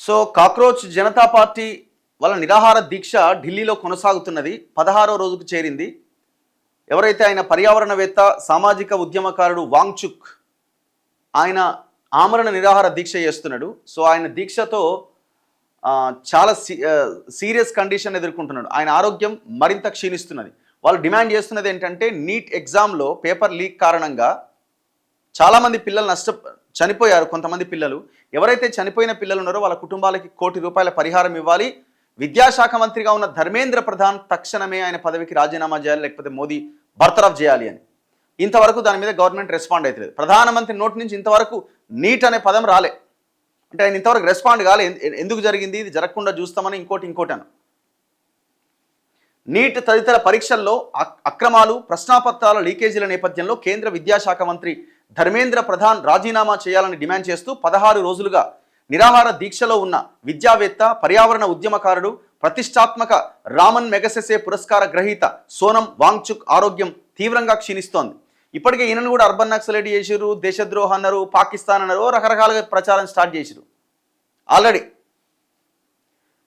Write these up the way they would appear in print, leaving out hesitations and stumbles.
So cockroach Janata party వాళ్ళ నిరాహార దీక్ష ఢిల్లీలో కొనసాగుతున్నది. 16వ రోజుకు చేరింది. ఎవరైతే ఆయన పర్యావరణవేత్త, సామాజిక ఉద్యమకారుడు వాంగ్చుక్, ఆయన ఆమరణ నిరాహార దీక్ష చేస్తున్నాడు. సో ఆయన దీక్షతో చాలా సీరియస్ కండిషన్ ఎదుర్కొంటున్నాడు. ఆయన ఆరోగ్యం మరింత క్షీణిస్తున్నది. వాళ్ళు డిమాండ్ చేస్తున్నది ఏంటంటే, నీట్ ఎగ్జామ్లో పేపర్ లీక్ కారణంగా చాలామంది పిల్లలు చనిపోయారు. కొంతమంది పిల్లలు, ఎవరైతే చనిపోయిన పిల్లలు ఉన్నారో వాళ్ళ కుటుంబాలకి ₹1 కోటి పరిహారం ఇవ్వాలి. విద్యాశాఖ మంత్రిగా ఉన్న ధర్మేంద్ర ప్రధాన్ తక్షణమే ఆయన పదవికి రాజీనామా చేయాలి, లేకపోతే మోదీ బర్తరఫ్ చేయాలి అని. ఇంతవరకు దాని మీద గవర్నమెంట్ రెస్పాండ్ అవుతలేదు. ప్రధానమంత్రి నోటి నుంచి ఇంతవరకు నీట్ అనే పదం రాలే. అంటే ఆయన ఇంతవరకు రెస్పాండ్ కాలే. ఎందుకు జరిగింది, ఇది జరగకుండా చూస్తామని ఇంకోటి అని. నీట్ తదితర పరీక్షల్లో అక్రమాలు, ప్రశ్నాపత్రాల లీకేజీల నేపథ్యంలో కేంద్ర విద్యాశాఖ మంత్రి ధర్మేంద్ర ప్రధాన్ రాజీనామా చేయాలని డిమాండ్ చేస్తూ 16 రోజులుగా నిరాహార దీక్షలో ఉన్న విద్యావేత్త, పర్యావరణ ఉద్యమకారుడు, ప్రతిష్టాత్మక రామన్ మెగసెసే పురస్కార గ్రహీత సోనం వాంగ్చుక్ ఆరోగ్యం తీవ్రంగా క్షీణిస్తోంది. ఇప్పటికే ఈయనను కూడా అర్బన్ నక్సలైట్ చేసిరు, దేశద్రోహ అన్నారు, పాకిస్తాన్ అన్నారు, రకరకాలుగా ప్రచారం స్టార్ట్ చేసిరు. ఆల్రెడీ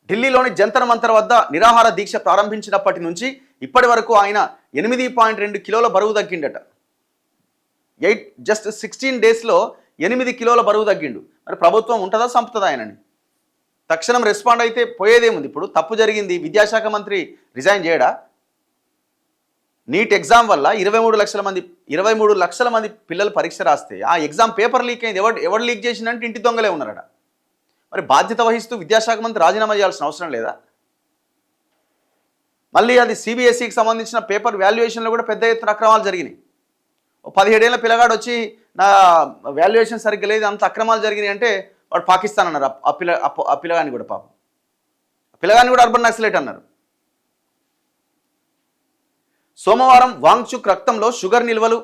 ఢిల్లీలోని జంతర్ మంతర్ వద్ద నిరాహార దీక్ష ప్రారంభించినప్పటి నుంచి ఇప్పటి వరకు ఆయన 8.2 కిలోల బరువు తగ్గిండట. జస్ట్ 16 డేస్లో 8 కిలోల బరువు తగ్గిండు. మరి ప్రభుత్వం ఉంటుందా, చంపుతుందా ఆయనని? తక్షణం రెస్పాండ్ అయితే పోయేదేముంది? ఇప్పుడు తప్పు జరిగింది, విద్యాశాఖ మంత్రి రిజైన్ చేయడా? నీట్ ఎగ్జామ్ వల్ల 23 లక్షల మంది పిల్లలు పరీక్ష రాస్తే ఆ ఎగ్జామ్ పేపర్ లీక్ అయింది. ఎవడు లీక్ చేసిందంటే ఇంటి దొంగలే ఉన్నారట. మరి బాధ్యత వహిస్తూ విద్యాశాఖ మంత్రి రాజీనామా చేయాల్సిన అవసరం లేదా? మళ్ళీ అది సిబిఎస్ఈకి సంబంధించిన పేపర్ వాల్యుయేషన్లో కూడా పెద్ద ఎత్తున అక్రమాలు జరిగినాయి. 17 ఏళ్ల పిల్లగాడు వచ్చి నా వాల్యుయేషన్ సరిగ్గా లేదు, అంత అక్రమాలు జరిగినాయి అంటే వాడు పాకిస్తాన్ అన్నారు. ఆ పిల్లగాని కూడా పాపం, పిల్లగాని కూడా అర్బన్ నక్సలైట్ అన్నారు. సోమవారం వాంగ్చుక్ రక్తంలో షుగర్ నిల్వలు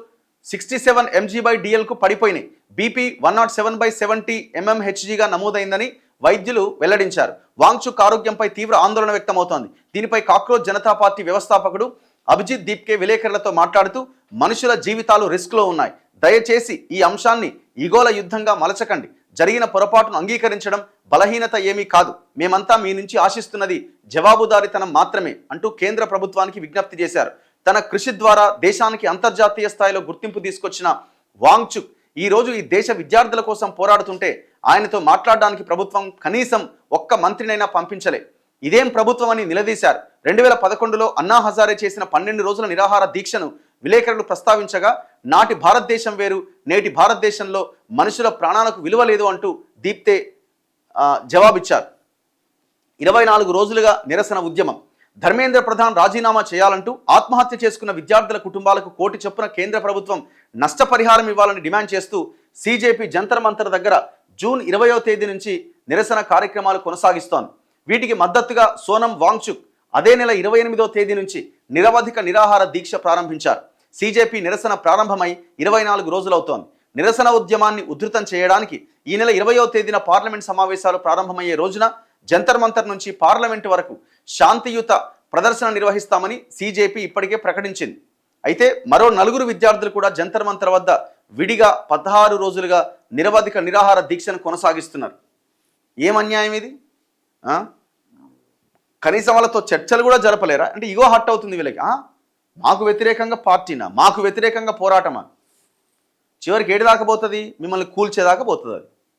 67 mg/dlకు పడిపోయినాయి. బీపీ 107/70 mmHgగా నమోదైందని వైద్యులు వెల్లడించారు. వాంగ్చుక్ ఆరోగ్యంపై తీవ్ర ఆందోళన వ్యక్తమవుతోంది. దీనిపై కాక్రోచ్ జనతా పార్టీ వ్యవస్థాపకుడు అభిజిత్ దీప్కే విలేకరులతో మాట్లాడుతూ, మనుషుల జీవితాలు రిస్క్లో ఉన్నాయి, దయచేసి ఈ అంశాన్ని ఈగోల యుద్ధంగా మలచకండి. జరిగిన పొరపాటును అంగీకరించడం బలహీనత ఏమీ కాదు. మేమంతా మీ నుంచి ఆశిస్తున్నది జవాబుదారీతనం మాత్రమే అంటూ కేంద్ర ప్రభుత్వానికి విజ్ఞప్తి చేశారు. తన కృషి ద్వారా దేశానికి అంతర్జాతీయ స్థాయిలో గుర్తింపు తీసుకొచ్చిన వాంగ్చుక్ ఈరోజు ఈ దేశ విద్యార్థుల కోసం పోరాడుతుంటే ఆయనతో మాట్లాడడానికి ప్రభుత్వం కనీసం ఒక్క మంత్రినైనా పంపించలే. ఇదేం ప్రభుత్వం అని నిలదీశారు. 2011లో అన్నా హజారే చేసిన 12 రోజుల నిరాహార దీక్షను విలేకరులు ప్రస్తావించగా, నాటి భారతదేశం వేరు, నేటి భారతదేశంలో మనుషుల ప్రాణాలకు విలువ లేదు అంటూ దీప్తే జవాబిచ్చారు. 24 రోజులుగా నిరసన ఉద్యమం. ధర్మేంద్ర ప్రధాన్ రాజీనామా చేయాలంటూ ఆత్మహత్య చేసుకున్న విద్యార్థుల కుటుంబాలకు ₹1 కోటి చొప్పున కేంద్ర ప్రభుత్వం నష్టపరిహారం ఇవ్వాలని డిమాండ్ చేస్తూ సిజేపీ జంతర్ మంతర్ దగ్గర జూన్ 20వ తేదీ నుంచి నిరసన కార్యక్రమాలు కొనసాగిస్తోంది. వీటికి మద్దతుగా సోనం వాంగ్చుక్ అదే నెల 28వ తేదీ నుంచి నిరవధిక నిరాహార దీక్ష ప్రారంభించారు. సిజేపీ నిరసన ప్రారంభమై 24 రోజులవుతోంది. నిరసన ఉద్యమాన్ని ఉధృతం చేయడానికి ఈ నెల 20వ తేదీన పార్లమెంట్ సమావేశాలు ప్రారంభమయ్యే రోజున జంతర్ మంతర్ నుంచి పార్లమెంటు వరకు శాంతియుత ప్రదర్శన నిర్వహిస్తామని సిజేపీ ఇప్పటికే ప్రకటించింది. అయితే మరో 4 విద్యార్థులు కూడా జంతర్ మంతర్ వద్ద విడిగా 16 రోజులుగా నిరవధిక నిరాహార దీక్షను కొనసాగిస్తున్నారు. ఏం అన్యాయం ఇది? కనీసం వాళ్ళతో చర్చలు కూడా జరపలేరా? అంటే ఇగో హట్ అవుతుంది వీళ్ళకి. మాకు వ్యతిరేకంగా పార్టీనా, మాకు వ్యతిరేకంగా పోరాటమా? చివరికి ఏడి దాకా పోతుంది? మిమ్మల్ని కూల్చేదాకా పోతుంది అది.